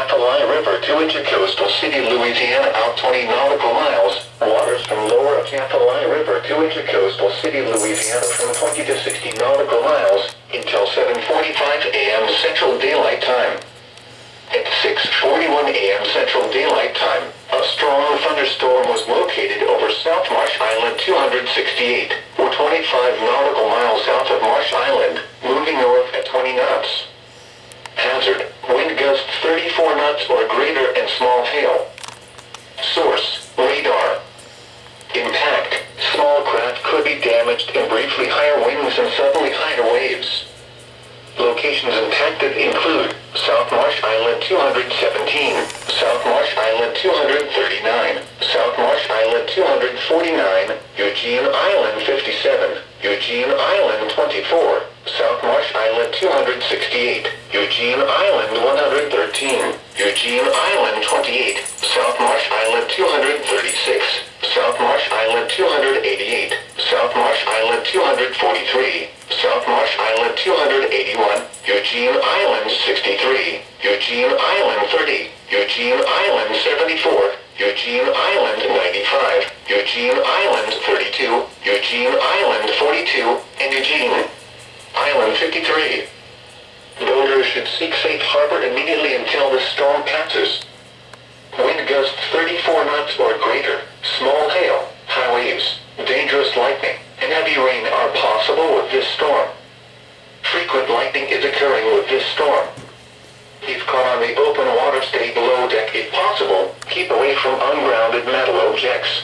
Atchafalaya River to intercoastal city Louisiana out 20 nautical miles. Waters from lower Atchafalaya River to intercoastal city Louisiana from 20 to 60 nautical miles until 7:45 a.m. Central Daylight Time. At 6:41 a.m. Central Daylight Time, a strong thunderstorm was located over South Marsh Island 268, or 25 nautical miles south of Marsh Island, moving north at 20 knots. Hazard, wind gusts 34 knots or greater and small hail. Source, radar. Impact, small craft could be damaged and briefly higher winds and suddenly higher waves. Locations impacted include South Marsh Island 217, South Marsh Island 239, South Marsh Island 249, Eugene Island 57, Eugene Island 24, South Marsh Island 268, Eugene Island 113, Eugene Island 28, South Marsh Island 236, South Marsh Island 288, South Marsh Island 243, South Marsh Island 281, Eugene Island 63, Eugene Island 30, Eugene Island 74, Eugene Island 95, Eugene Island 32, Eugene Island 42, and Eugene Island 53. Boaters should seek safe harbor immediately until the storm passes. Wind gusts 34 knots or greater, small hail, high waves, dangerous lightning, and heavy rain are possible with this storm. Frequent lightning is occurring with this storm. If caught on the open water, stay below deck if possible. Keep away from ungrounded metal objects.